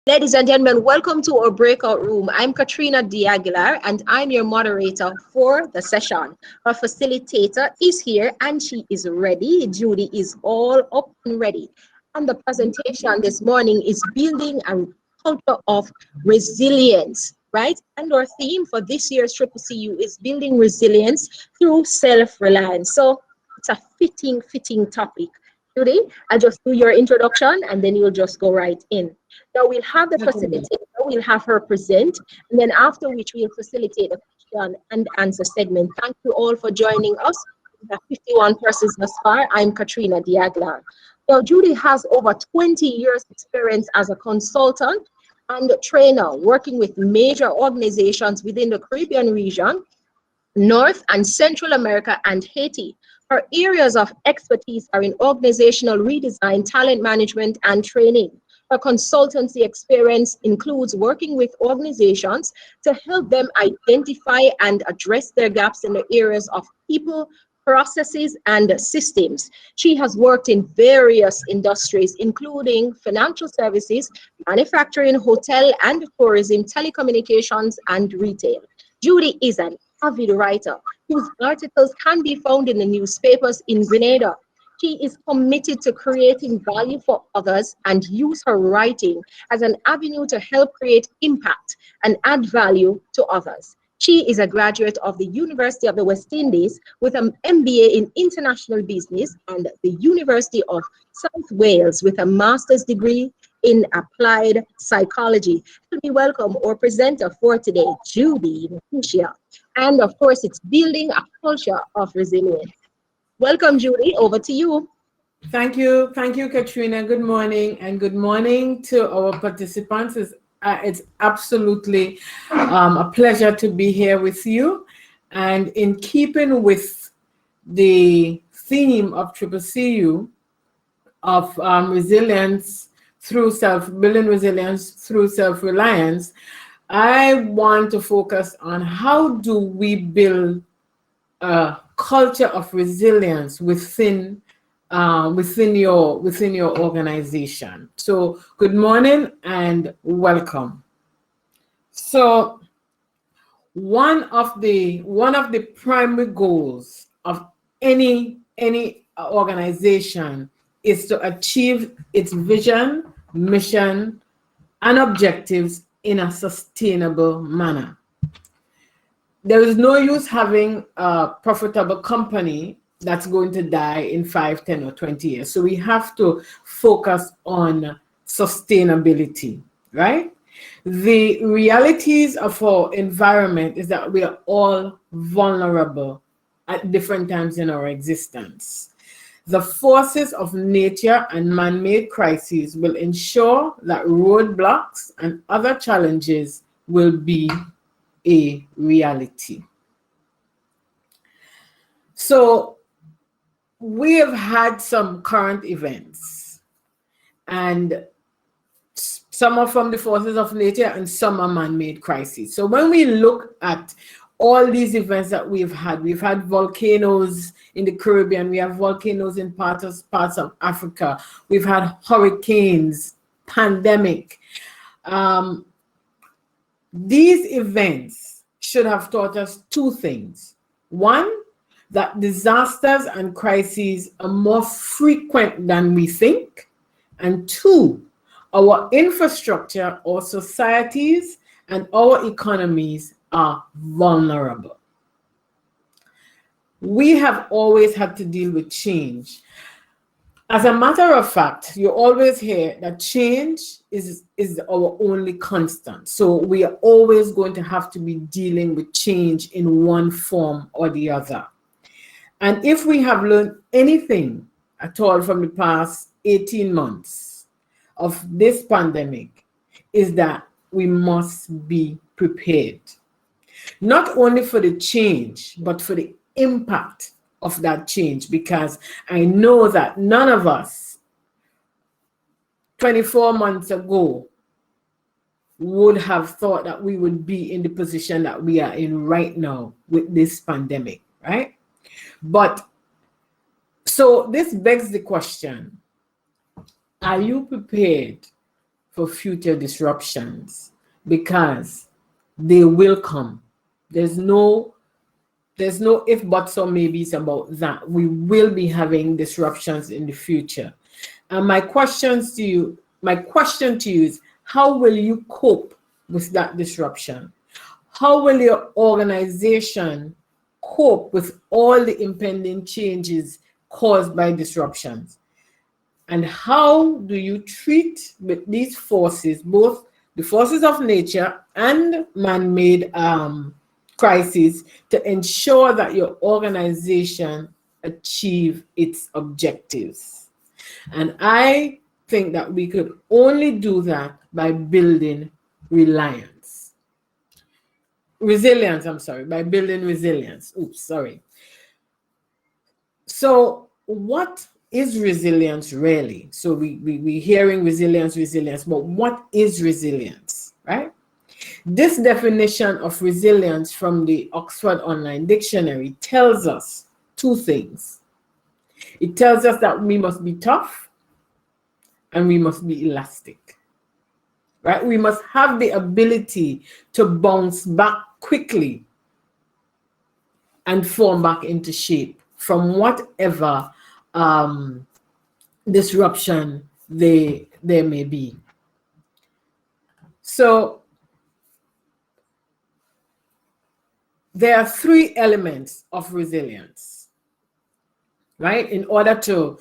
Ladies and gentlemen, welcome to our breakout room. I'm Katrina D. Aguilar, and I'm your moderator for the session. Our facilitator is here, and she is ready. Judy is all up and ready. And the presentation this morning is building a culture of resilience, right? And our theme for this year's CCCU is building resilience through self-reliance. So it's a fitting topic. Judy, I'll just do your introduction, and then you'll just go right in. Now we'll have the facilitator, we'll have her present, and then after which we'll facilitate a question and answer segment. Thank you all for joining us. We have 51 persons thus far. I'm Katrina Diaglar. Now Judy has over 20 years experience as a consultant and trainer working with major organizations within the Caribbean region, North and Central America, and Haiti. Her areas of expertise are in organizational redesign, talent management, and training. Her consultancy experience includes working with organizations to help them identify and address their gaps in the areas of people, processes, and systems. She has worked in various industries, including financial services, manufacturing, hotel and tourism, telecommunications, and retail. Judy is an avid writer whose articles can be found in the newspapers in Grenada. She is committed to creating value for others and use her writing as an avenue to help create impact and add value to others. She is a graduate of the University of the West Indies with an MBA in International Business and the University of South Wales with a master's degree in Applied Psychology. Let me welcome our presenter for today, Judy McCutcheon. And of course, it's building a culture of resilience. Welcome, Judy. Over to you. Thank you, Katrina. Good morning, and good morning to our participants. It's absolutely a pleasure to be here with you. And in keeping with the theme of CCCU of resilience through building resilience through self-reliance, I want to focus on how do we build a culture of resilience within your organization. So good morning and welcome. So one of the primary goals of any organization is to achieve its vision, mission, and objectives in a sustainable manner. There is no use having a profitable company that's going to die in 5, 10, or 20 years. So we have to focus on sustainability, right? The realities of our environment is that we are all vulnerable at different times in our existence. The forces of nature and man-made crises will ensure that roadblocks and other challenges will be a reality. So we have had some current events, and some are from the forces of nature and some are man-made crises. So when we look at all these events that we've had volcanoes in the Caribbean, we have volcanoes in parts of Africa, we've had hurricanes, pandemic. These events should have taught us two things. One, that disasters and crises are more frequent than we think. And two, our infrastructure, our societies, and our economies are vulnerable. We have always had to deal with change. As a matter of fact, you always hear that change is our only constant. So we are always going to have to be dealing with change in one form or the other. And if we have learned anything at all from the past 18 months of this pandemic, is that we must be prepared. Not only for the change, but for the impact of that change, because I know that none of us 24 months ago would have thought that we would be in the position that we are in right now with this pandemic, right? But so this begs the question, are you prepared for future disruptions, because they will come. There's no if, buts, or maybes about that. We will be having disruptions in the future. And my question to you is, how will you cope with that disruption? How will your organization cope with all the impending changes caused by disruptions? And how do you treat with these forces, both the forces of nature and man-made crises, to ensure that your organization achieve its objectives? And I think that we could only do that by building resilience, by building resilience. So what is resilience really? So we're hearing resilience, but what is resilience, right? This definition of resilience from the Oxford Online Dictionary tells us two things. It tells us that we must be tough and we must be elastic, right? We must have the ability to bounce back quickly and form back into shape from whatever disruption there may be. So there are three elements of resilience, right? In order to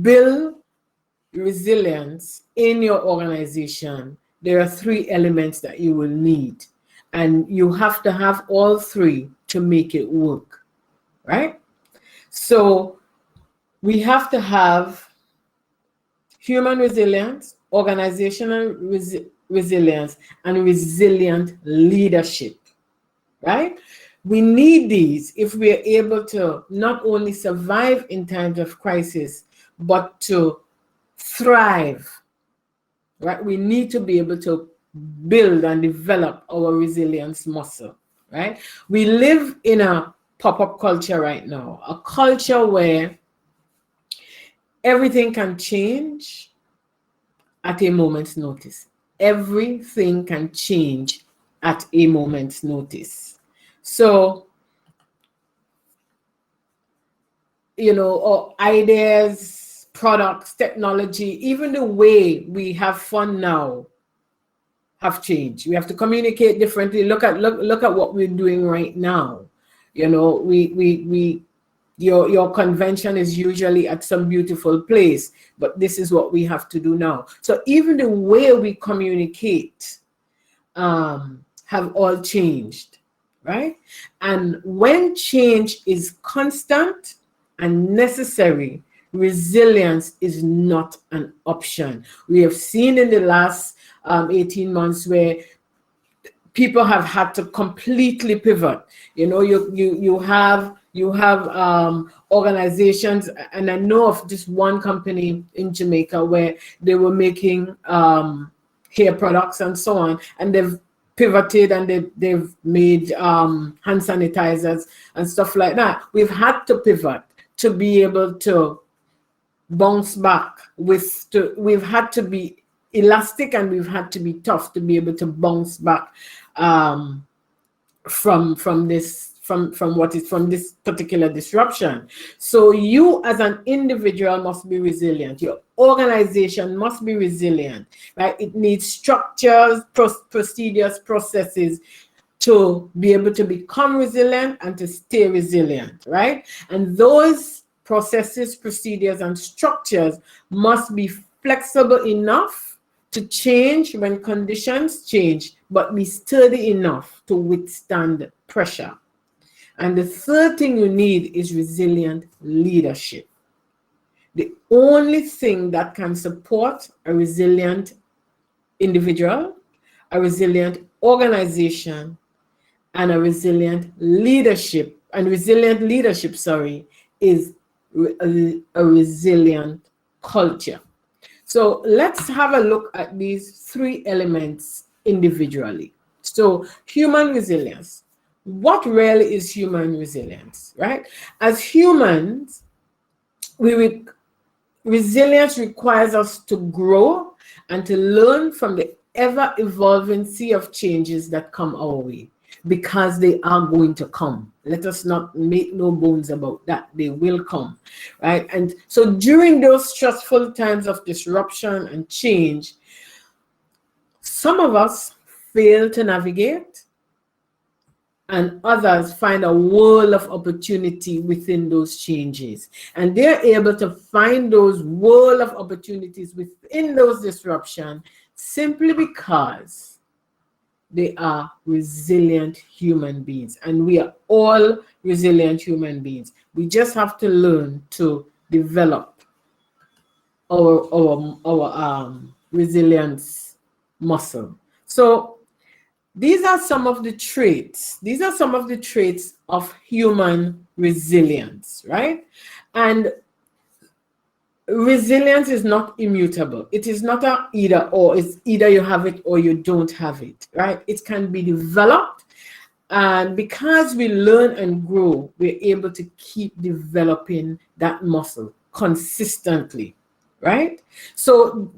build resilience in your organization, there are three elements that you will need, and you have to have all three to make it work, right? So we have to have human resilience, organizational resilience, and resilient leadership, right? We need these if we are able to not only survive in times of crisis, but to thrive, right? We need to be able to build and develop our resilience muscle, right? We live in a pop-up culture right now, a culture where everything can change at a moment's notice. Everything can change at a moment's notice. So, ideas, products, technology, even the way we have fun now have changed. We have to communicate differently. Look at what we're doing right now. Your convention is usually at some beautiful place, but this is what we have to do now. So even the way we communicate have all changed, right? And when change is constant and necessary, resilience is not an option. We have seen in the last 18 months where people have had to completely pivot. You have organizations, and I know of just one company in Jamaica where they were making hair products and so on, and they've pivoted and they've made hand sanitizers and stuff like that. We've had to pivot to be able to bounce back. We've had to be elastic and we've had to be tough to be able to bounce back from this particular disruption. So you as an individual must be resilient. Your organization must be resilient, right? It needs structures, procedures, processes to be able to become resilient and to stay resilient, right? And those processes, procedures, and structures must be flexible enough to change when conditions change, but be sturdy enough to withstand pressure. And the third thing you need is resilient leadership. The only thing that can support a resilient individual, a resilient organization, and a resilient leadership, is a resilient culture. So let's have a look at these three elements individually. So human resilience. What really is human resilience, right? As humans, resilience requires us to grow and to learn from the ever-evolving sea of changes that come our way, because they are going to come. Let us not make no bones about that. They will come, right? And so during those stressful times of disruption and change, some of us fail to navigate, and others find a world of opportunity within those changes. And they're able to find those world of opportunities within those disruptions simply because they are resilient human beings. And we are all resilient human beings. We just have to learn to develop our resilience muscle. So these are some of the traits. These are some of the traits of human resilience, right? And resilience is not immutable. It is not a either or. It's either you have it or you don't have it, right? It can be developed. And because we learn and grow, we're able to keep developing that muscle consistently, right? So,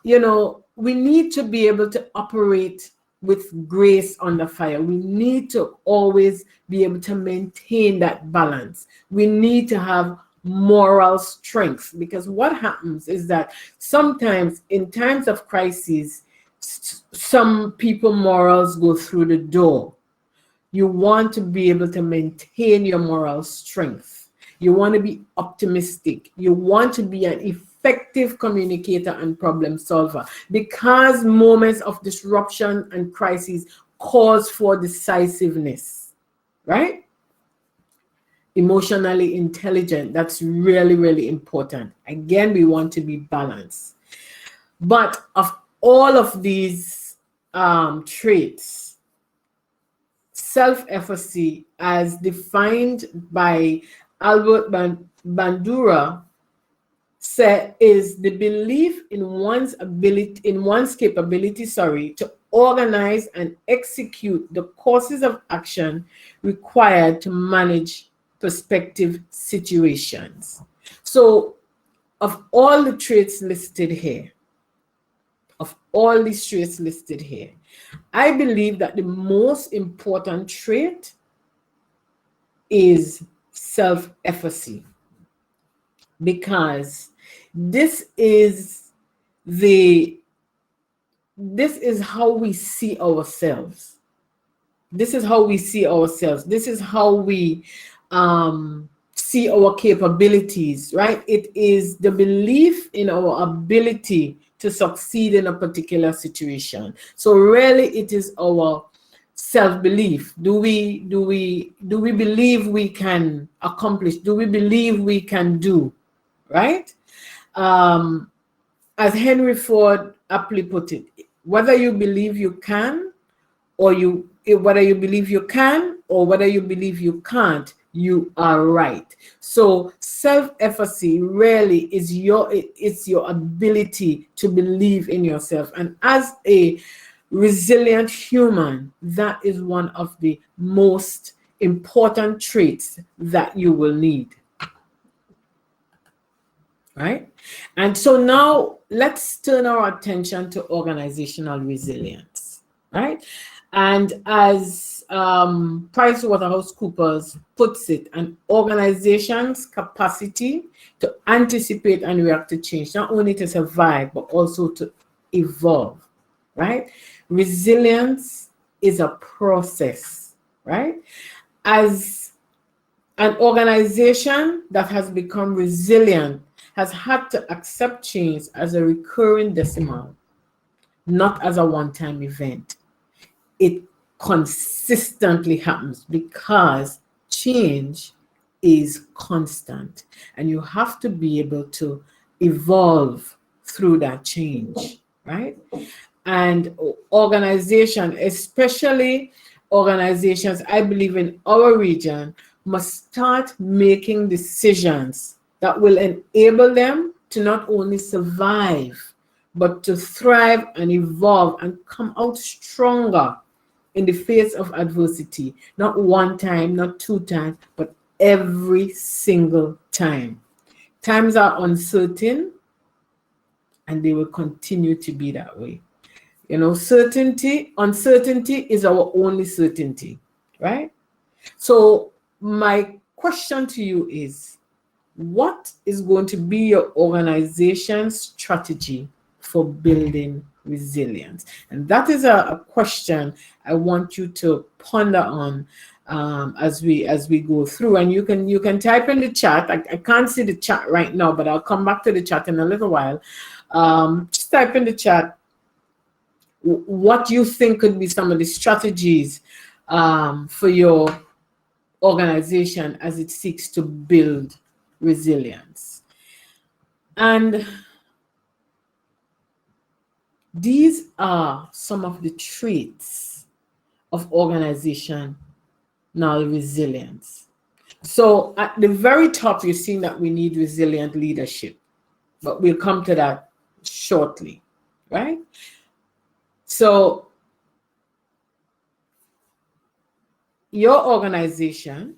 you know, we need to be able to operate with grace under fire. We need to always be able to maintain that balance. We need to have moral strength, because what happens is that sometimes in times of crisis, some people morals go through the door. You want to be able to maintain your moral strength. You want to be optimistic. You want to be an effective communicator and problem solver, because moments of disruption and crisis calls for decisiveness, right? Emotionally intelligent, that's really, really important. Again, we want to be balanced. But of all of these traits, self-efficacy, as defined by Albert Bandura, is the belief in one's capability, to organize and execute the courses of action required to manage prospective situations. So, of all the traits listed here, I believe that the most important trait is self-efficacy, because this is how we see ourselves. This is how we see ourselves. This is how we see our capabilities, right? It is the belief in our ability to succeed in a particular situation. So really, it is our self-belief. Do we believe we can accomplish? Do we believe we can do? Right? As Henry Ford aptly put it, whether you believe you can, or whether you believe you can, or whether you believe you can't, you are right. So self-efficacy really is your ability to believe in yourself. And as a resilient human, that is one of the most important traits that you will need. Right? And so now let's turn our attention to organizational resilience, right? And as PricewaterhouseCoopers puts it, an organization's capacity to anticipate and react to change, not only to survive, but also to evolve, right? Resilience is a process, right? As an organization that has become resilient has had to accept change as a recurring decimal, not as a one-time event. It consistently happens because change is constant, and you have to be able to evolve through that change, right? And organization, especially organizations, I believe in our region, must start making decisions that will enable them to not only survive, but to thrive and evolve and come out stronger in the face of adversity. Not one time, not two times, but every single time. Times are uncertain, and they will continue to be that way. You know, uncertainty is our only certainty, right? So my question to you is, what is going to be your organization's strategy for building resilience? And that is a question I want you to ponder on as we go through. And you can type in the chat. I can't see the chat right now, but I'll come back to the chat in a little while. Just type in the chat what you think could be some of the strategies for your organization as it seeks to build resilience. And these are some of the traits of organizational resilience. So at the very top, you're seeing that we need resilient leadership, but we'll come to that shortly, right? So your organization,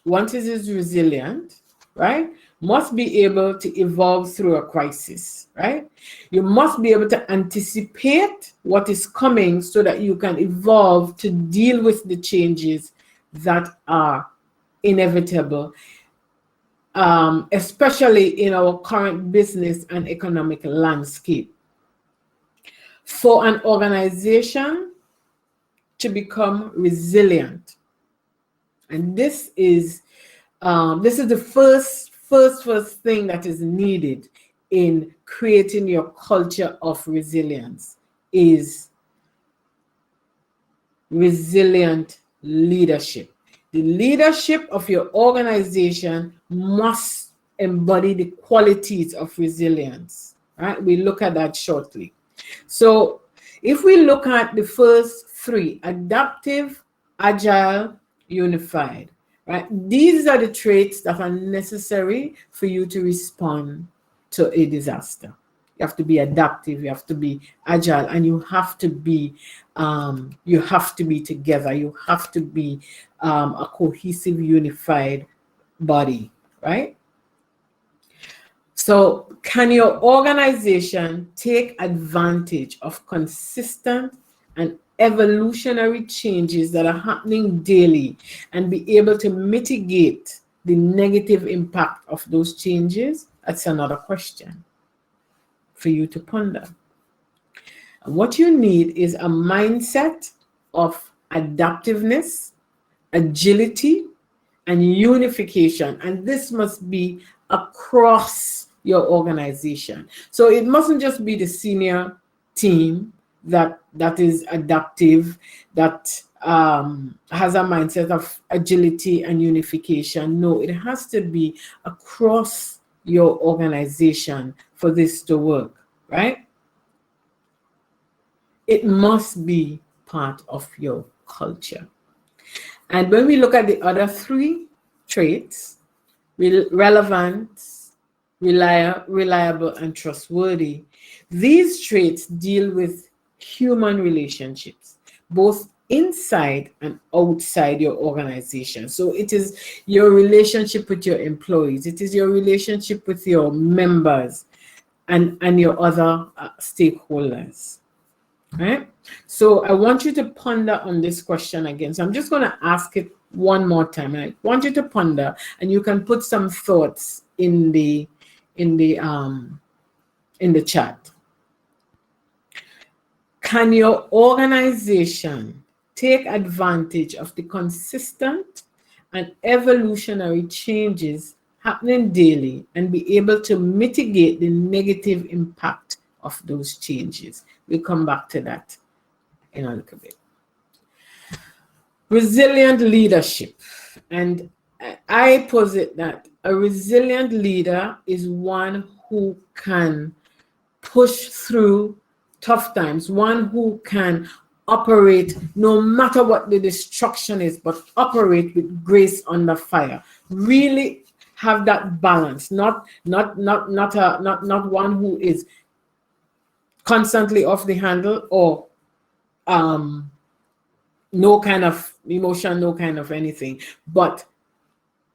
once it is resilient, right, must be able to evolve through a crisis, right? You must be able to anticipate what is coming so that you can evolve to deal with the changes that are inevitable, especially in our current business and economic landscape. For an organization to become resilient, and this is the first thing that is needed in creating your culture of resilience, is resilient leadership. The leadership of your organization must embody the qualities of resilience, right? We look at that shortly. So if we look at the first three, adaptive, agile, unified, right? These are the traits that are necessary for you to respond to a disaster. You have to be adaptive, you have to be agile, and you have to be together. You have to be a cohesive, unified body, right? So can your organization take advantage of consistent and evolutionary changes that are happening daily and be able to mitigate the negative impact of those changes? That's another question for you to ponder. And what you need is a mindset of adaptiveness, agility, and unification. And this must be across your organization. So it mustn't just be the senior team that is adaptive, that has a mindset of agility and unification. No, it has to be across your organization for this to work, right? It must be part of your culture. And when we look at the other three traits, relevant, reliable, and trustworthy, these traits deal with human relationships, both inside and outside your organization. So it is your relationship with your employees, it is your relationship with your members and your other stakeholders. Right? So I want you to ponder on this question again. So I'm just going to ask it one more time. I want you to ponder, and you can put some thoughts in the chat. Can your organization take advantage of the consistent and evolutionary changes happening daily and be able to mitigate the negative impact of those changes? We'll come back to that in a little bit. Resilient leadership. And I posit that a resilient leader is one who can push through tough times, one who can operate no matter what the destruction is, but operate with grace under fire. Really have that balance, not one who is constantly off the handle or no kind of emotion, no kind of anything, but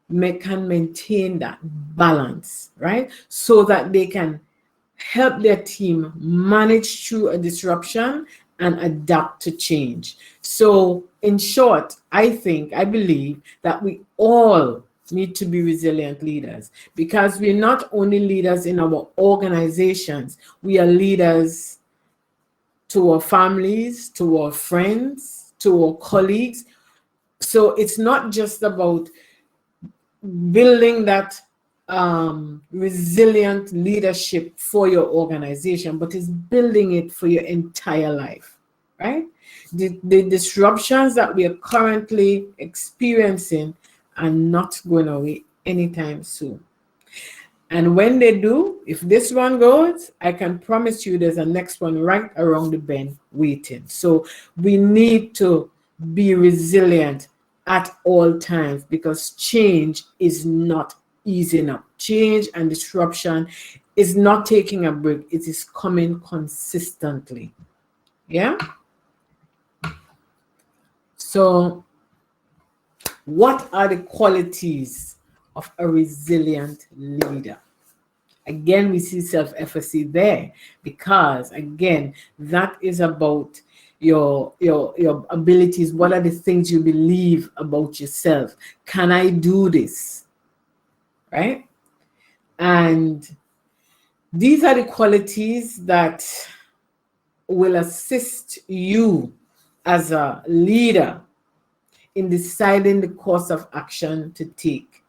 can maintain that balance, right? So that they can help their team manage through a disruption and adapt to change. So, in short, I believe that we all need to be resilient leaders, because we're not only leaders in our organizations, we are leaders to our families, to our friends, to our colleagues. So it's not just about building that resilient leadership for your organization, but it's building it for your entire life, right? The disruptions that we are currently experiencing are not going away anytime soon. And when they do, if this one goes, I can promise you there's a next one right around the bend waiting. So we need to be resilient at all times, because change is not easing up. Change and disruption is not taking a break. It is coming consistently. Yeah? So what are the qualities of a resilient leader? Again, we see self-efficacy there, because again, that is about your abilities. What are the things you believe about yourself? Can I do this? Right? And these are the qualities that will assist you as a leader in deciding the course of action to take.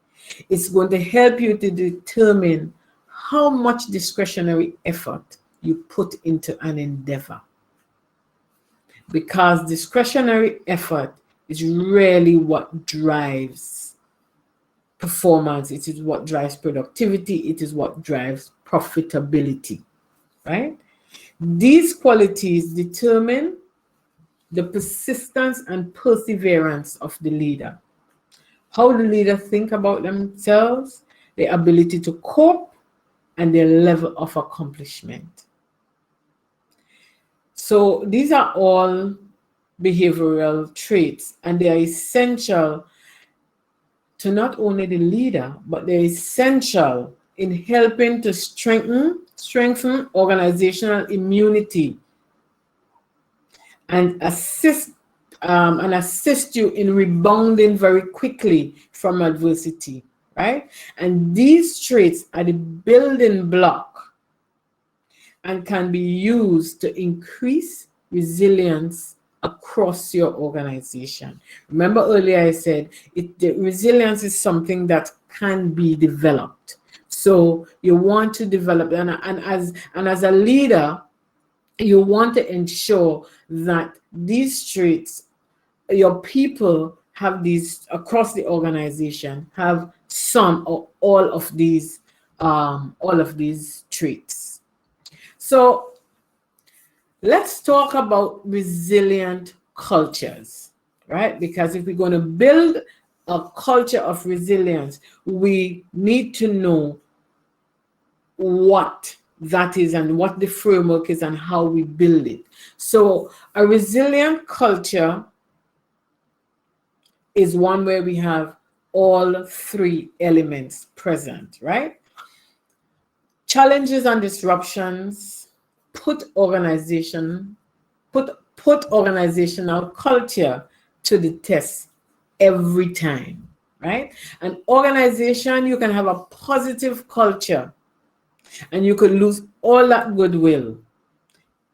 It's going to help you to determine how much discretionary effort you put into an endeavor. Because discretionary effort is really what drives performance. It is what drives productivity. It is what drives profitability, right? These qualities determine the persistence and perseverance of the leader. How the leader think about themselves, their ability to cope, and their level of accomplishment. So these are all behavioral traits, and they are essential to not only the leader, but they're essential in helping to strengthen organizational immunity and assist you in rebounding very quickly from adversity, right? And these traits are the building block and can be used to increase resilience across your organization. Remember earlier I said the resilience is something that can be developed. So you want to develop, and as a leader, you want to ensure that these traits, your people have these across the organization, have some or all of these traits. So let's talk about resilient cultures, right? Because if we're going to build a culture of resilience, we need to know what that is and what the framework is and how we build it. So a resilient culture is one where we have all three elements present, right? Challenges and disruptions put organizational culture to the test every time, right? An organization, you can have a positive culture and you could lose all that goodwill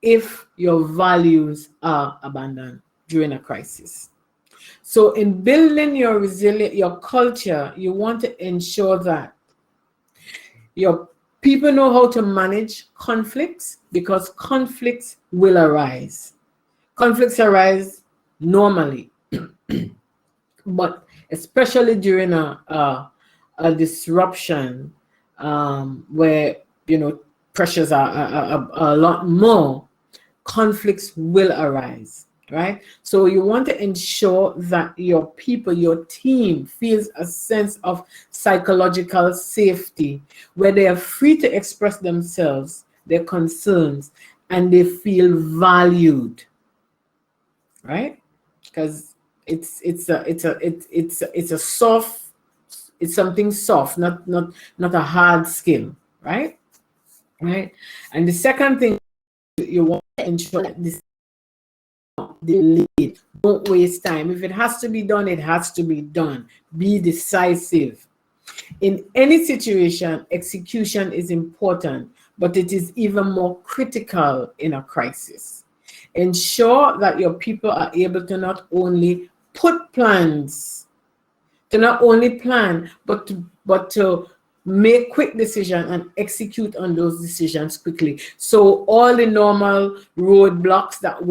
if your values are abandoned during a crisis. So in building your culture, you want to ensure that your people know how to manage conflicts, because conflicts will arise. Conflicts arise normally, but especially during a disruption where pressures are a lot more, conflicts will arise, right? So you want to ensure that your people, your team feels a sense of psychological safety where they are free to express themselves, their concerns, and they feel valued, right? Because it's something soft, not a hard skill, right? right? And the second thing you want to ensure that this is not delayed. Don't waste time. If it has to be done, it has to be done. Be decisive. In any situation, execution is important, but it is even more critical in a crisis. Ensure that your people are able to not only put plans, to not only plan, but to make quick decisions and execute on those decisions quickly. So all the normal roadblocks that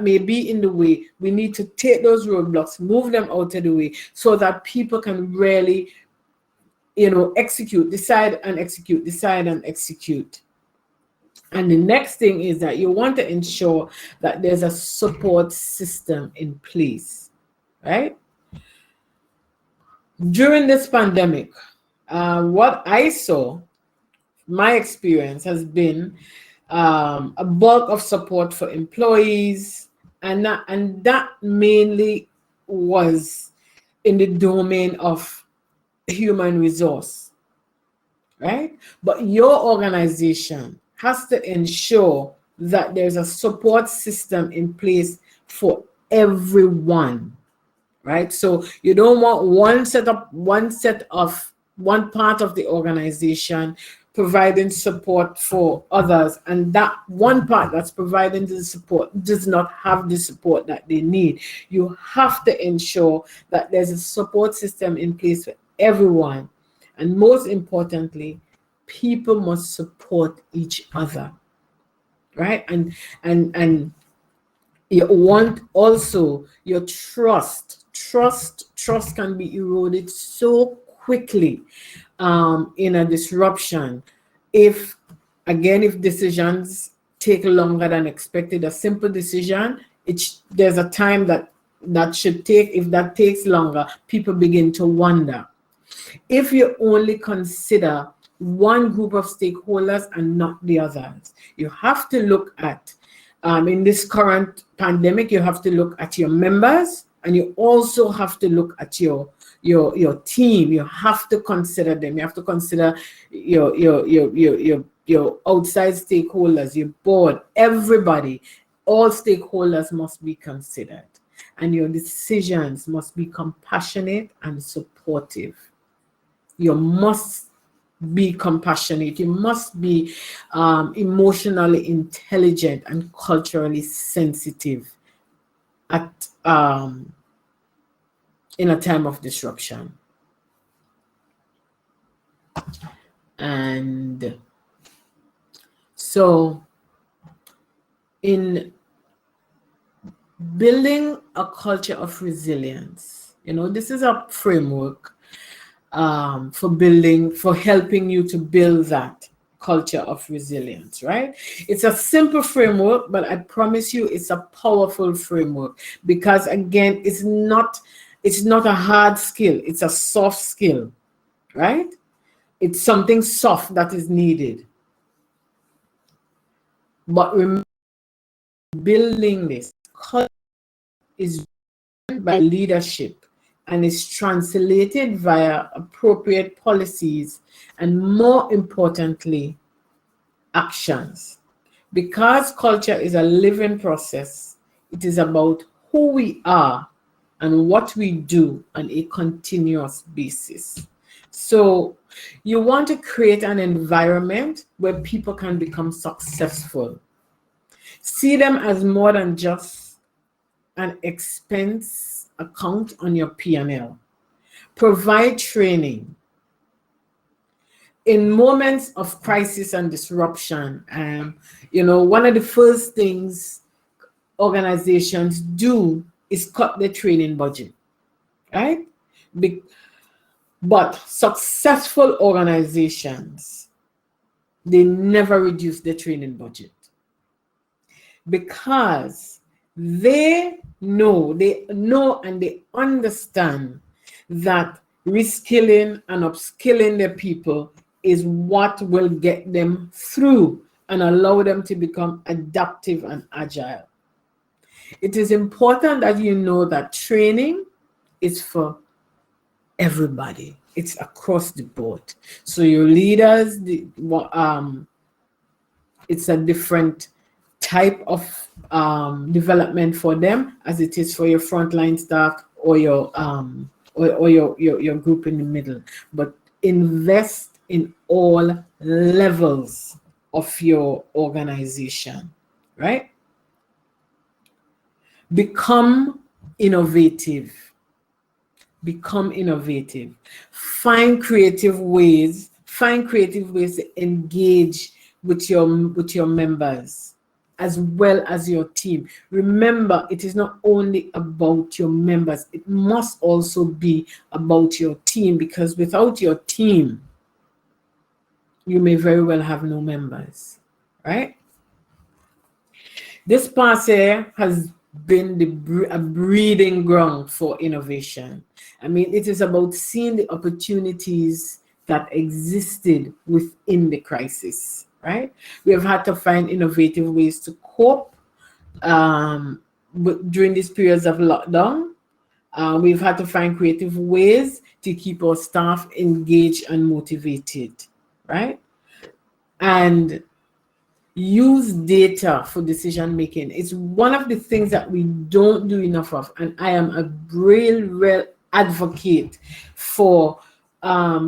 may be in the way, we need to take those roadblocks, move them out of the way so that people can really, execute, decide and execute, decide and execute. And the next thing is that you want to ensure that there's a support system in place, right? During this pandemic, what I saw, my experience has been a bulk of support for employees, and that mainly was in the domain of human resource, right? But your organization has to ensure that there's a support system in place for everyone, right? So you don't want one part of the organization providing support for others, and that one part that's providing the support does not have the support that they need. You have to ensure that there's a support system in place for everyone, and most importantly, people must support each other, right? And you want also your trust can be eroded so quickly in a disruption if decisions take longer than expected. A simple decision, there's a time that should take. If that takes longer, people begin to wonder. If you only consider one group of stakeholders and not the others, you have to look at, in this current pandemic, you have to look at your members, and you also have to look at your team. You have to consider them. You have to consider your outside stakeholders, your board, everybody. All stakeholders must be considered, and your decisions must be compassionate and supportive. You must be compassionate. You must be emotionally intelligent and culturally sensitive at in a time of disruption. And so in building a culture of resilience, this is a framework for helping you to build that culture of resilience, right? It's a simple framework, but I promise you it's a powerful framework, because again, it's not a hard skill, it's a soft skill, right? It's something soft that is needed. But remember, building this culture is by leadership and is translated via appropriate policies and, more importantly, actions. Because culture is a living process, it is about who we are and what we do on a continuous basis. So you want to create an environment where people can become successful. See them as more than just an expense account on your P&L. Provide training. In moments of crisis and disruption, one of the first things organizations do is cut their training budget, right? But successful organizations, they never reduce their training budget, because they know and they understand that reskilling and upskilling their people is what will get them through and allow them to become adaptive and agile. It is important that you know that training is for everybody. It's across the board. So your leaders, it's a different type of development for them as it is for your frontline staff or your group in the middle. But invest in all levels of your organization, right? Become innovative. Become innovative. Find creative ways to engage with your members as well as your team. Remember, it is not only about your members, it must also be about your team, because without your team, you may very well have no members, right? This past year has been a breeding ground for innovation. I mean, it is about seeing the opportunities that existed within the crisis, right? We have had to find innovative ways to cope during these periods of lockdown. We've had to find creative ways to keep our staff engaged and motivated, right? And use data for decision making. It's one of the things that we don't do enough of, and I am a real advocate for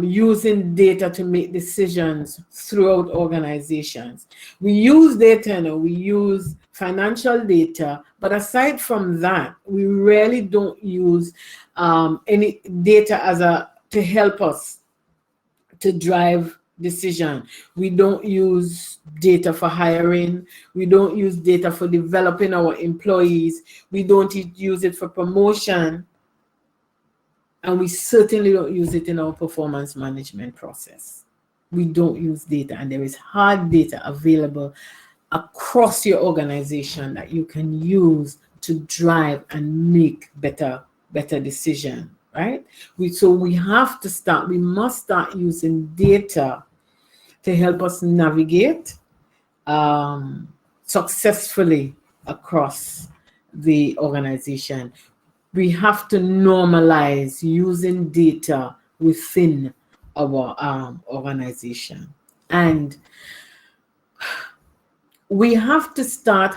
using data to make decisions throughout organizations. We use data now, we use financial data, but aside from that, we really don't use any data to help us to drive decision. We don't use data for hiring. We don't use data for developing our employees. We don't use it for promotion. And we certainly don't use it in our performance management process. We don't use data, and there is hard data available across your organization that you can use to drive and make better decisions. Right? We must start using data to help us navigate successfully across the organization. We have to normalize using data within our organization. And we have to start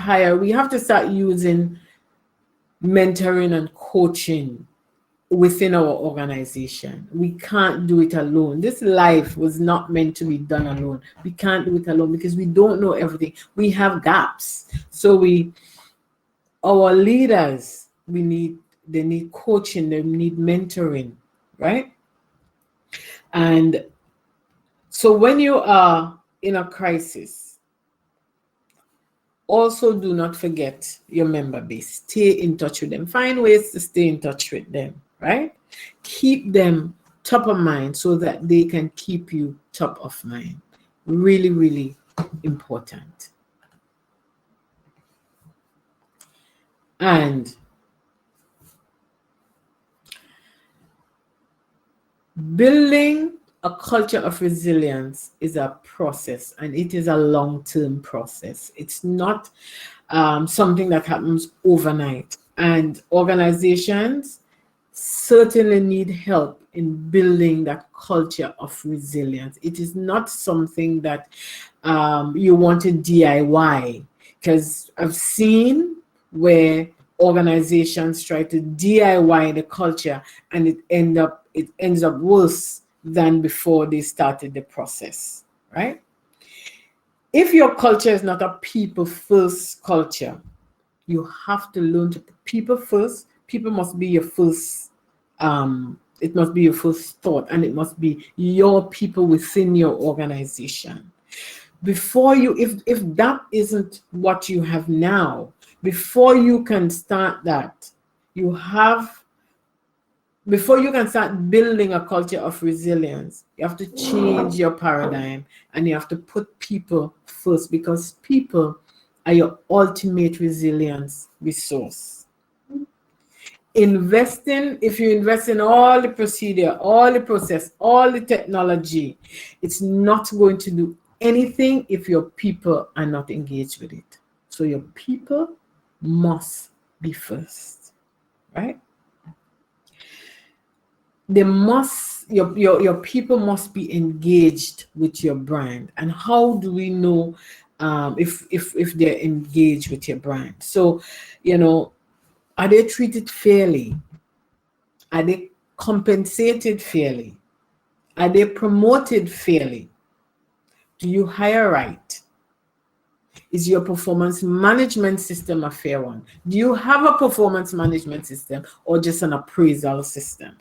using mentoring and coaching within our organization. We can't do it alone. This life was not meant to be done alone. We can't do it alone because we don't know everything. We have gaps. So our leaders, they need coaching, they need mentoring, right? And so when you are in a crisis, also do not forget your member base. Stay in touch with them. Find ways to stay in touch with them. Right? Keep them top of mind so that they can keep you top of mind. Really, really important. And building a culture of resilience is a process, and it is a long-term process. It's not something that happens overnight. And organizations certainly need help in building that culture of resilience. It is not something that you want to DIY, because I've seen where organizations try to DIY the culture and it ends up worse than before they started the process, right? If your culture is not a people first culture, you have to learn to put people first. People must be your first, it must be your first thought, and it must be your people within your organization. Before if that isn't what you have now, before you can start that, before you can start building a culture of resilience, you have to change your paradigm, and you have to put people first, because people are your ultimate resilience resource. If you invest in all the procedure, all the process, all the technology, it's not going to do anything if your people are not engaged with it. So your people must be first, right? they must, your people must be engaged with your brand. And how do we know if they're engaged with your brand? So, are they treated fairly? Are they compensated fairly? Are they promoted fairly? Do you hire right? Is your performance management system a fair one? Do you have a performance management system or just an appraisal system?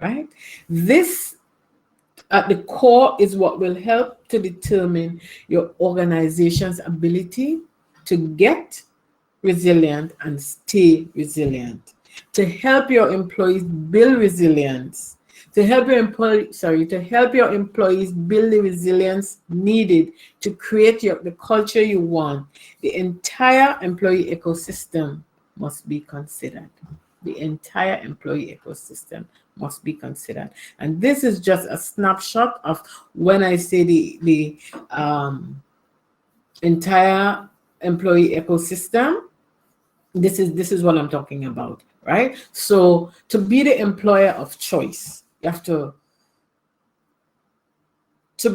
Right? This at the core is what will help to determine your organization's ability to get resilient and stay resilient, to help your employees build resilience, to help your employees build the resilience needed to create the culture you want. The entire employee ecosystem must be considered. The entire employee ecosystem must be considered. And this is just a snapshot of when I say the entire employee ecosystem. This is what I'm talking about, right? So to be the employer of choice, you have to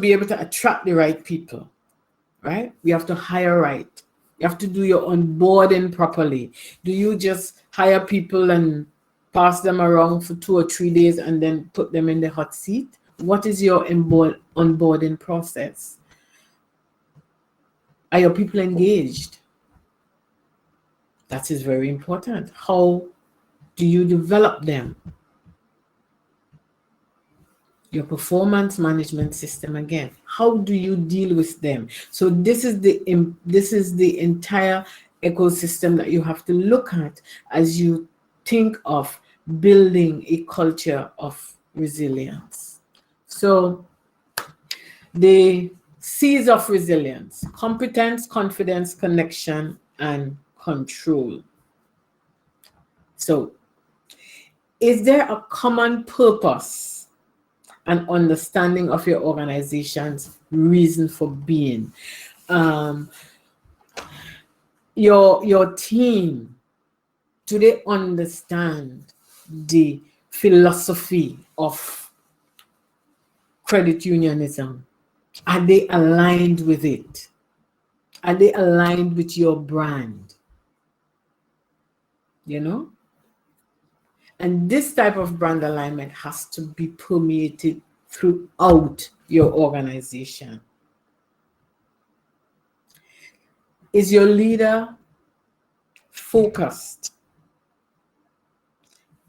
be able to attract the right people, right? You have to hire right. You have to do your onboarding properly. Do you just hire people and pass them around for 2 or 3 days and then put them in the hot seat? What is your onboarding process? Are your people engaged? That is very important. How do you develop them? Your performance management system again. How do you deal with them? So this is the entire ecosystem that you have to look at as you think of building a culture of resilience. So the C's of resilience: competence, confidence, connection, and control. So is there a common purpose and understanding of your organization's reason for being? Your team, do they understand the philosophy of credit unionism? Are they aligned with it? Are they aligned with your brand? And this type of brand alignment has to be permeated throughout your organization. Is your leader focused?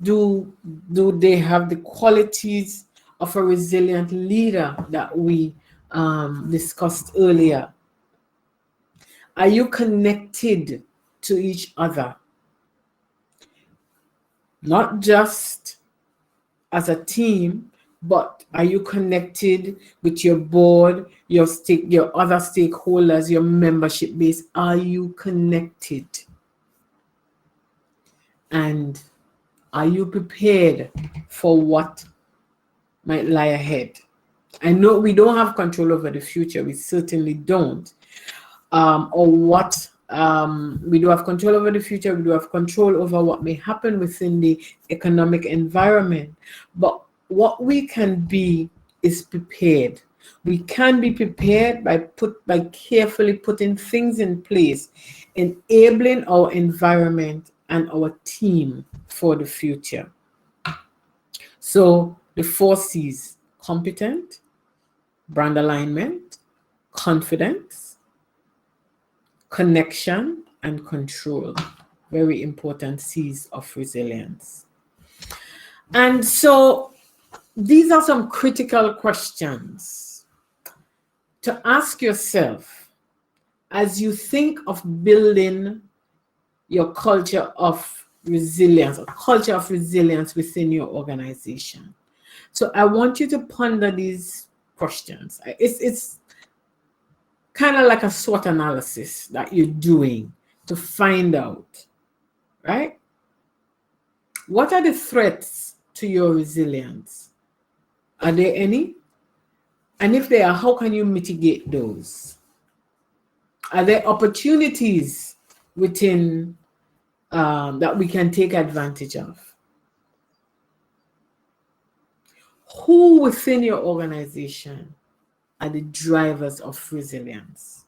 Do they have the qualities of a resilient leader that we discussed earlier? Are you connected to each other? Not just as a team, but are you connected with your board, your other stakeholders, your membership base? Are you connected? And are you prepared for what might lie ahead? I know we don't have control over the future. We certainly don't. We do have control over the future. We do have control over what may happen within the economic environment. But what we can be is prepared. We can be prepared by carefully putting things in place, enabling our environment and our team for the future. So the 4 C's: competent, brand alignment, confidence, connection, and control. Very important C's of resilience. And so these are some critical questions to ask yourself as you think of building your culture of resilience, a culture of resilience within your organization. So I want you to ponder these questions. It's kind of like a SWOT analysis that you're doing to find out, right? What are the threats to your resilience? Are there any? And if there are, how can you mitigate those? Are there opportunities within that we can take advantage of? Who within your organization are the drivers of resilience?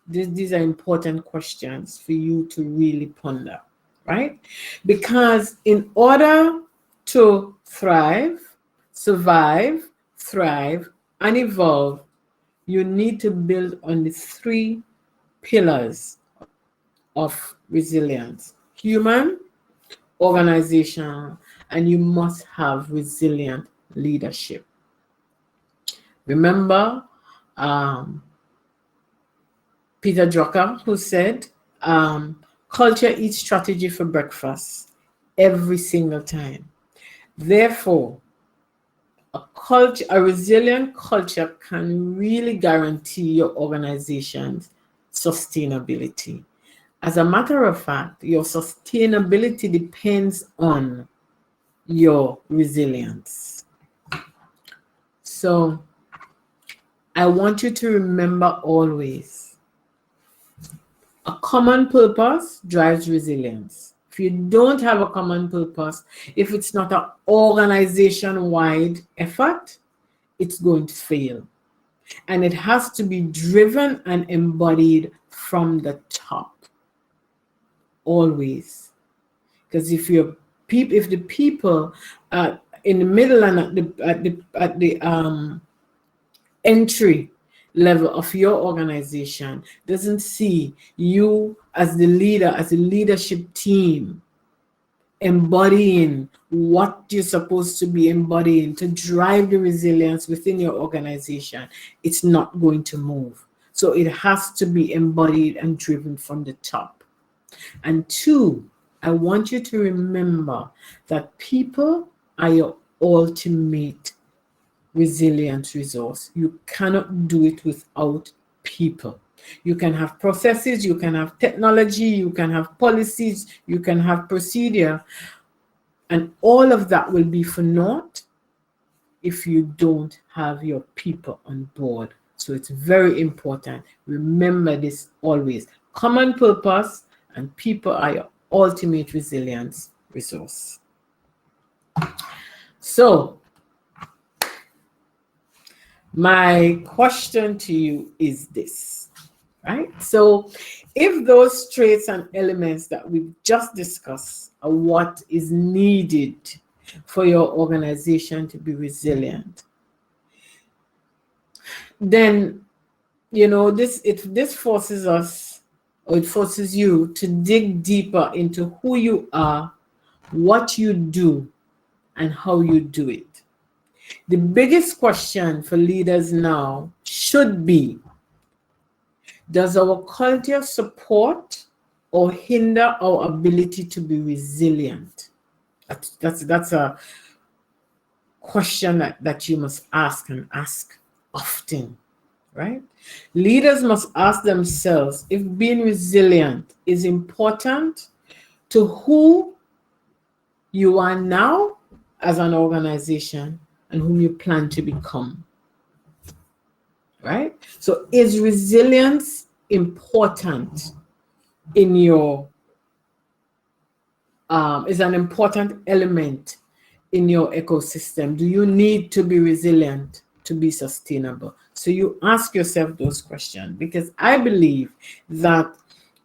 These are important questions for you to really ponder, right? Because in order to thrive, survive, thrive, and evolve, you need to build on the three pillars of resilience: human, organizational, and you must have resilient leadership. Remember Peter Drucker, who said, culture eats strategy for breakfast every single time. Therefore, a resilient culture can really guarantee your organization's sustainability. As a matter of fact, your sustainability depends on your resilience. So I want you to remember always, a common purpose drives resilience. If you don't have a common purpose, if it's not an organization-wide effort, it's going to fail. And it has to be driven and embodied from the top. Always. Because if the people in the middle and at the entry level of your organization doesn't see you as the leader, as a leadership team, embodying what you're supposed to be embodying to drive the resilience within your organization, it's not going to move. So it has to be embodied and driven from the top. And two, I want you to remember that people are your ultimate resilience resource. You cannot do it without people. You can have processes, you can have technology, you can have policies, you can have procedure, and all of that will be for naught if you don't have your people on board. So it's very important. Remember this always. Common purpose and people are your ultimate resilience resource. So my question to you is this, right? So if those traits and elements that we've just discussed are what is needed for your organization to be resilient, then, this forces us, or it forces you to dig deeper into who you are, what you do, and how you do it. The biggest question for leaders now should be, does our culture support or hinder our ability to be resilient? That's a question that you must ask, and ask often, right? Leaders must ask themselves if being resilient is important to who you are now as an organization and whom you plan to become, right? So is resilience important in your, is an important element in your ecosystem? Do you need to be resilient to be sustainable? So you ask yourself those questions, because I believe that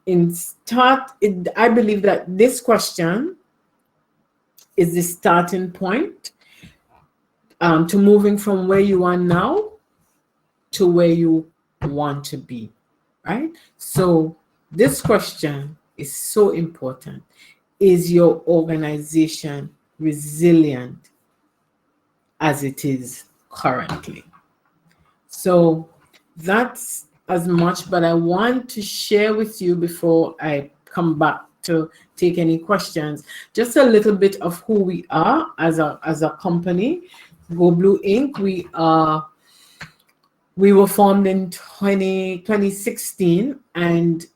I believe that this question is the starting point to moving from where you are now to where you want to be, right? So this question is so important. Is your organization resilient as it is currently? So that's as much, but I want to share with you before I come back to take any questions, just a little bit of who we are as a company. Go Blue Inc. We were formed in 2016, and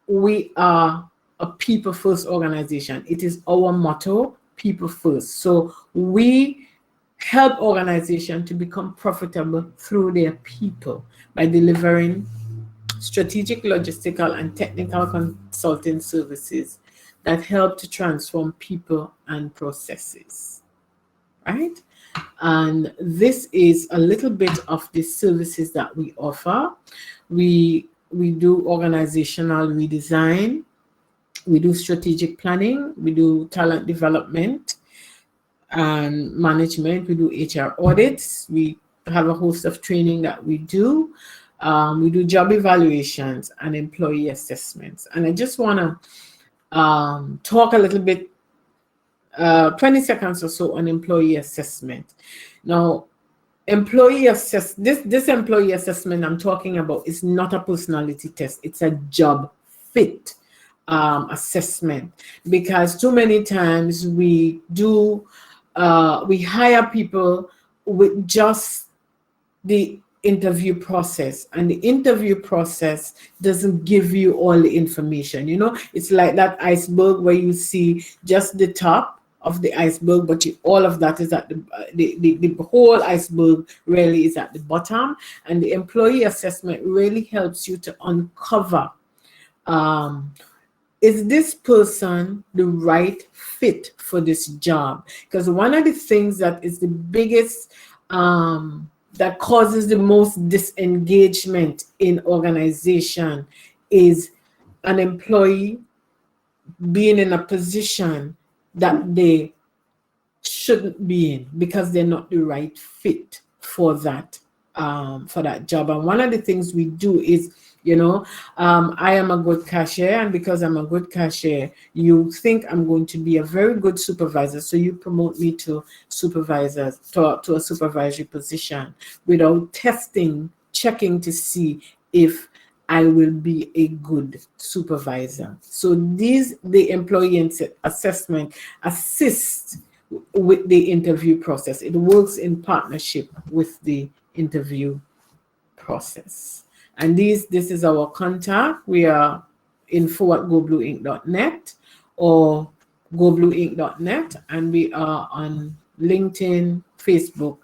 we are a people first organization. It is our motto, people first. So we help organizations to become profitable through their people by delivering strategic, logistical, and technical consulting services that help to transform people and processes, right? And this is a little bit of the services that we offer. We do organizational redesign, we do strategic planning, we do talent development and management, we do HR audits, we have a host of training that we do. We do job evaluations and employee assessments. And I just want to talk a little bit, 20 seconds or so on employee assessment. Now, this employee assessment I'm talking about is not a personality test. It's a job fit assessment, because too many times we hire people with just the interview process, and the interview process doesn't give you all the information. It's like that iceberg where you see just the top of the iceberg, but all of that is at the whole iceberg really is at the bottom. And the employee assessment really helps you to uncover, is this person the right fit for this job? Because one of the things that is the biggest, that causes the most disengagement in organization is an employee being in a position that they shouldn't be in because they're not the right fit for that job. And one of the things we do is, I am a good cashier, and because I'm a good cashier, you think I'm going to be a very good supervisor, so you promote me to a supervisory position without checking to see if I will be a good supervisor. So the employee assessment assists with the interview process. It works in partnership with the interview process. And this is our contact. We are info@goblueinc.net or goblueinc.net, and we are on LinkedIn, Facebook,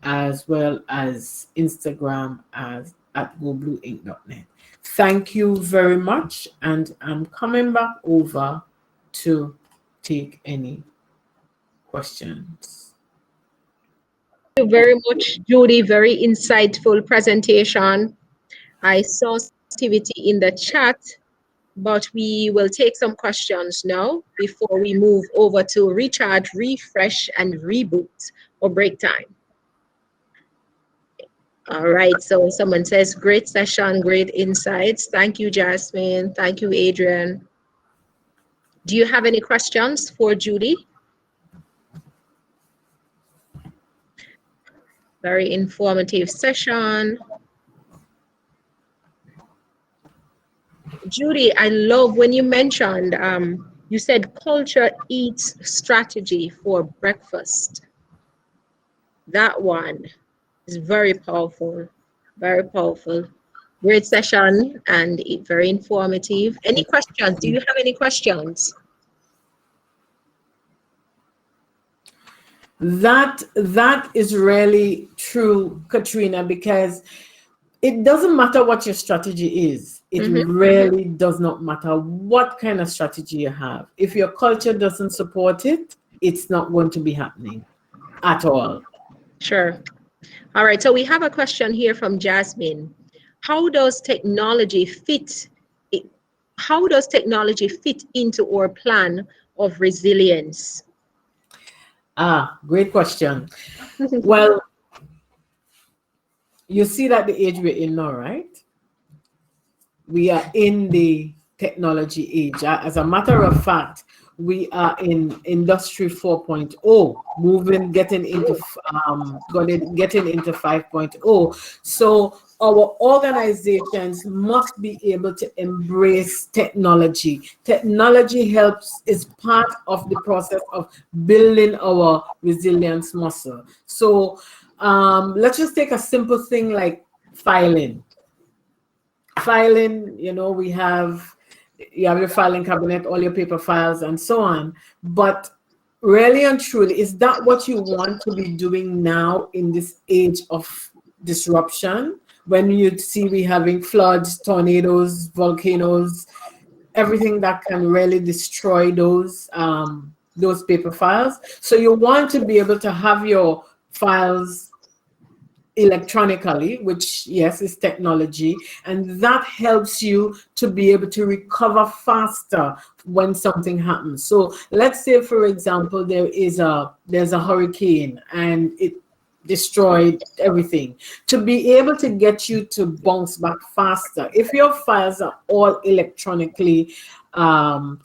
as well as Instagram at goblueinc.net. Thank you very much, and I'm coming back over to take any questions. Thank you very much, Judy. Very insightful presentation. I saw activity in the chat, but we will take some questions now before we move over to recharge, refresh, and reboot or break time. All right, so someone says, great session, great insights. Thank you, Jasmine. Thank you, Adrian. Do you have any questions for Judy? Very informative session. Judy, I love when you mentioned, you said culture eats strategy for breakfast. That one is very powerful, very powerful. Great session and very informative. Any questions? Do you have any questions? That is really true, Katrina, because it doesn't matter what your strategy is. It really does not matter what kind of strategy you have. If your culture doesn't support it, it's not going to be happening at all. Sure. All right, so we have a question here from Jasmine. How does technology fit into our plan of resilience? Great question. Well, you see that the age we're in now, right? We are in the technology age. As a matter of fact, we are in Industry 4.0, getting into 5.0. So our organizations must be able to embrace technology. Technology is part of the process of building our resilience muscle. So let's just take a simple thing like filing. You have your filing cabinet, all your paper files and so on. But really and truly, is that what you want to be doing now in this age of disruption? When you see we having floods, tornadoes, volcanoes, everything that can really destroy those paper files. So you want to be able to have your files electronically, which yes is technology, and that helps you to be able to recover faster when something happens. So let's say, for example, there's a hurricane and it destroyed everything. To be able to get you to bounce back faster, if your files are all electronically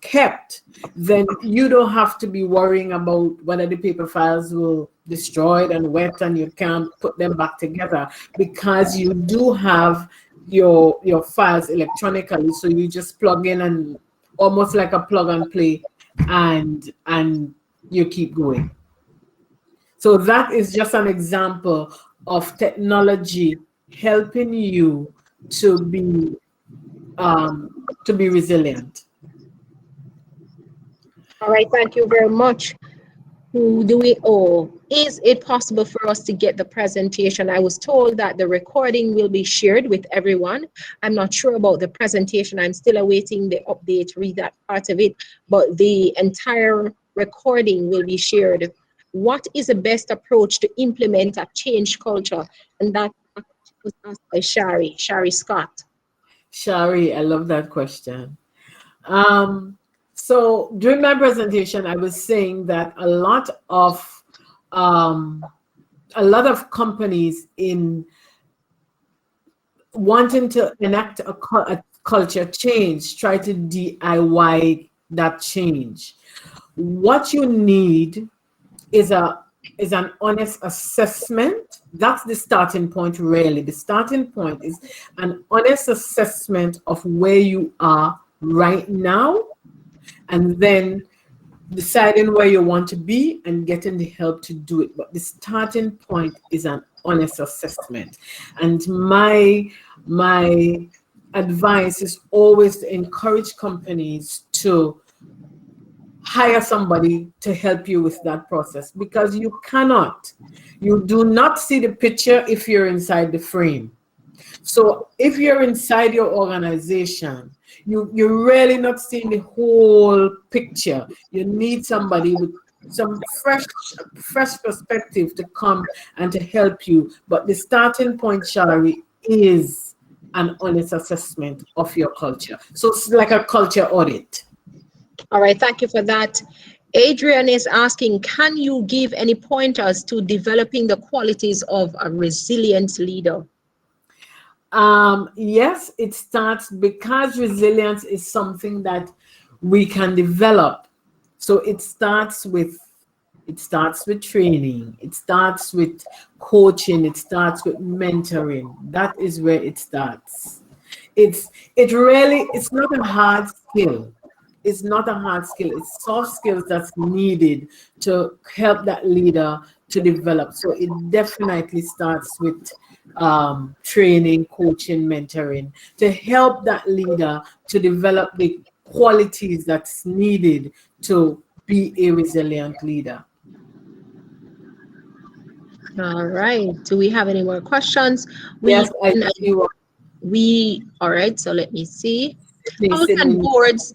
kept, then you don't have to be worrying about whether the paper files will destroyed and wet and you can't put them back together, because you do have your files electronically. So you just plug in, and almost like a plug and play, and you keep going. So that is just an example of technology helping you to be resilient. All right, thank you very much. Is it possible for us to get the presentation? I was told that the recording will be shared with everyone. I'm not sure about the presentation. I'm still awaiting the update, read that part of it, but the entire recording will be shared. What is the best approach to implement a change culture? And that was asked by Shari Scott. Shari, I love that question. So during my presentation, I was saying that a lot of companies in wanting to enact a culture change try to DIY that change. What you need is an honest assessment. That's the starting point, really. The starting point is an honest assessment of where you are right now, and then deciding where you want to be and getting the help to do it. But the starting point is an honest assessment. And my advice is always to encourage companies to hire somebody to help you with that process, because you do not see the picture if you're inside the frame. So if you're inside your organization, you're really not seeing the whole picture. You need somebody with some fresh perspective to come and to help you. But the starting point, Shari, is an honest assessment of your culture. So it's like a culture audit. All right, thank you for that. Adrian is asking, can you give any pointers to developing the qualities of a resilient leader? Yes, it starts, because resilience is something that we can develop. So it starts with training, it starts with coaching, it starts with mentoring. That is where it starts. It's not a hard skill. It's not a hard skill. It's soft skills that's needed to help that leader to develop. So it definitely starts with training, coaching, mentoring, to help that leader to develop the qualities that's needed to be a resilient leader. All right. Do we have any more questions? Yes, I do. All right. So let me see. How can boards,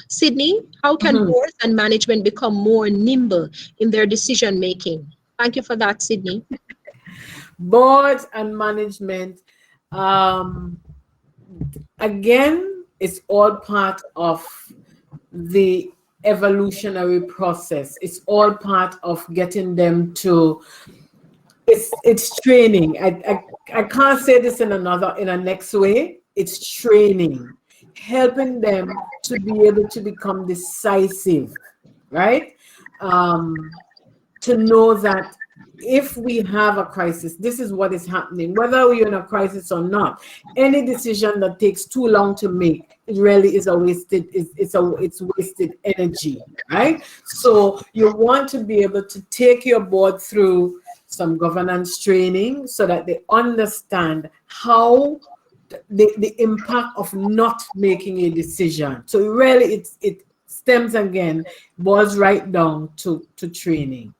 Sydney, how can boards and management become more nimble in their decision making? Thank you for that, Sydney. Boards and management, again, it's all part of the evolutionary process. It's all part of getting them to, it's training. I can't say this in a next way. It's training, helping them to be able to become decisive, right? To know that if we have a crisis, this is what is happening, whether we're in a crisis or not. Any decision that takes too long to make, it really is it's wasted energy, right? So you want to be able to take your board through some governance training so that they understand how the impact of not making a decision. So really it stems again, boils right down to training.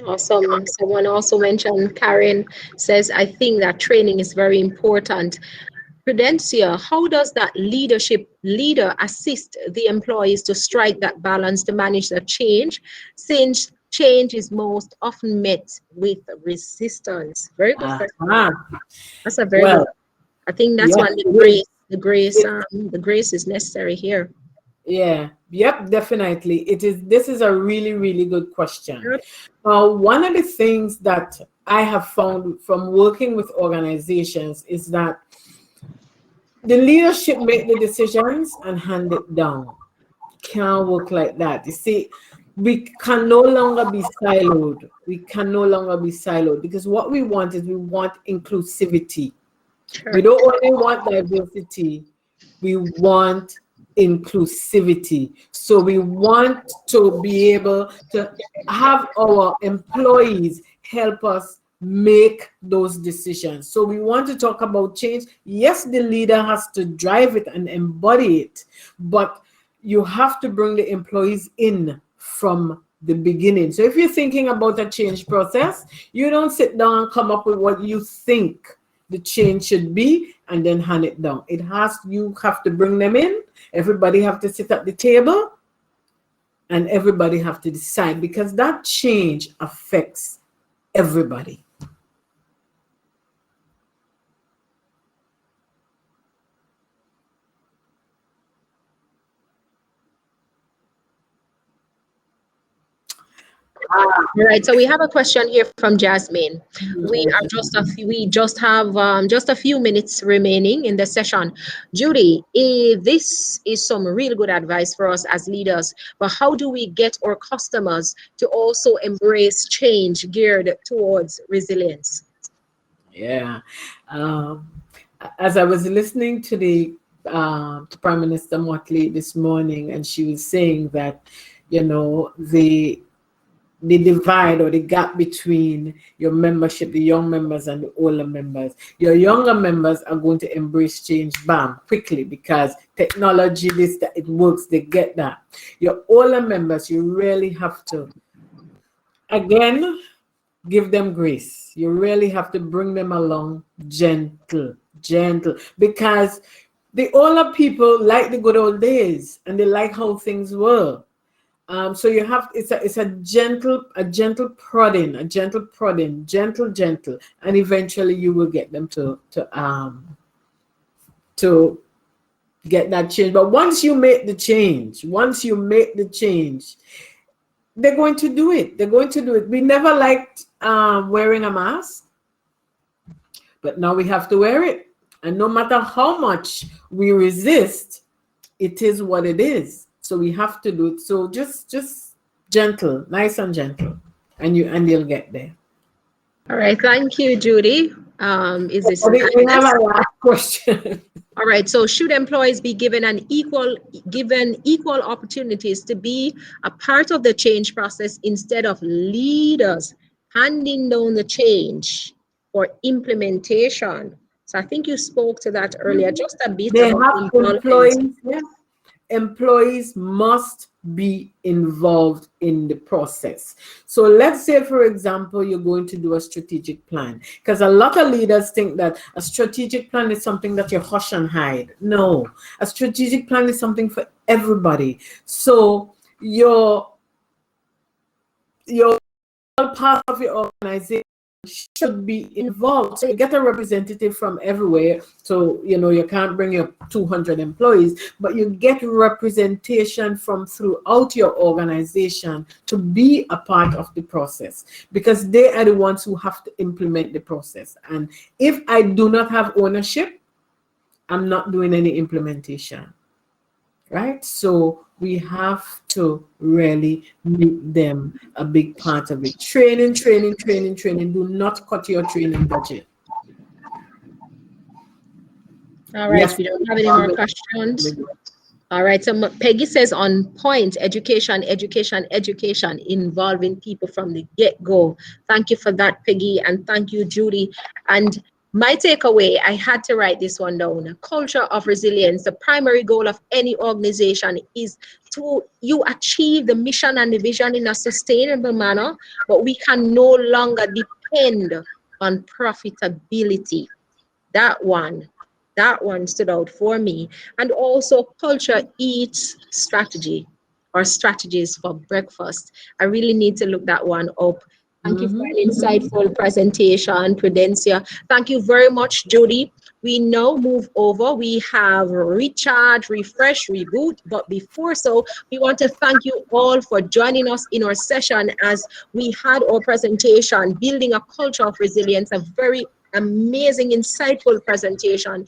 Awesome. Someone also mentioned, Karen says, I think that training is very important. Prudencia, how does that leader assist the employees to strike that balance to manage the change, since change is most often met with resistance? Very good question. That's a very good. Well, I think that's yes, when it is. the grace is necessary here. Yeah, yep, definitely. It is. This is a really, really good question. Yep. One of the things that I have found from working with organizations is that the leadership make the decisions and hand it down. Can't work like that. You see, we can no longer be siloed. We can no longer be siloed because what we want is we want inclusivity. We Sure. don't only want diversity, we want inclusivity. So we want to be able to have our employees help us make those decisions. So we want to talk about change. Yes, the leader has to drive it and embody it, but you have to bring the employees in from the beginning. So if you're thinking about a change process, you don't sit down and come up with what you think the change should be and then hand it down. You have to bring them in. Everybody have to sit at the table and everybody have to decide because that change affects everybody. All right, so we have a question here from Jasmine. We just have just a few minutes remaining in the session. Judy, this is some really good advice for us as leaders, but how do we get our customers to also embrace change geared towards resilience? Yeah. As I was listening to to Prime Minister Motley this morning, and she was saying that, the divide or the gap between your membership, the young members and the older members. Your younger members are going to embrace change, bam, quickly because technology, it works, they get that. Your older members, you really have to, again, give them grace. You really have to bring them along gentle, because the older people like the good old days and they like how things were. So you have it's a gentle prodding, gentle, and eventually you will get them to get that change. But once you make the change, they're going to do it. We never liked wearing a mask, but now we have to wear it. And no matter how much we resist, it is what it is. So we have to do it. So just gentle, nice and gentle, and you'll get there. All right, thank you, Judy. Is this We have a last question. All right, so should employees be given equal opportunities to be a part of the change process instead of leaders handing down the change or implementation? So I think you spoke to that earlier, just a bit They about have involvement. Employees must be involved in the process. So let's say, for example, you're going to do a strategic plan, because a lot of leaders think that a strategic plan is something that you hush and hide. No, a strategic plan is something for everybody. So your part of your organization should be involved. So you get a representative from everywhere. So, you can't bring your 200 employees, but you get representation from throughout your organization to be a part of the process, because they are the ones who have to implement the process. And if I do not have ownership, I'm not doing any implementation. Right? So we have to really make them a big part of it. Training. Do not cut your training budget. All right, we don't have any more questions. All right, so Peggy says on point, education, involving people from the get-go. Thank you for that, Peggy, and thank you, Judy. And my takeaway, I had to write this one down. Culture of resilience. The primary goal of any organization is you achieve the mission and the vision in a sustainable manner, but we can no longer depend on profitability. That one stood out for me. And also, culture eats strategy, or strategies for breakfast. I really need to look that one up. Thank you for an insightful presentation, Prudencia. Thank you very much, Judy. We now move over. We have recharge, refresh, reboot. But before so, we want to thank you all for joining us in our session as we had our presentation, Building a Culture of Resilience, a very amazing, insightful presentation.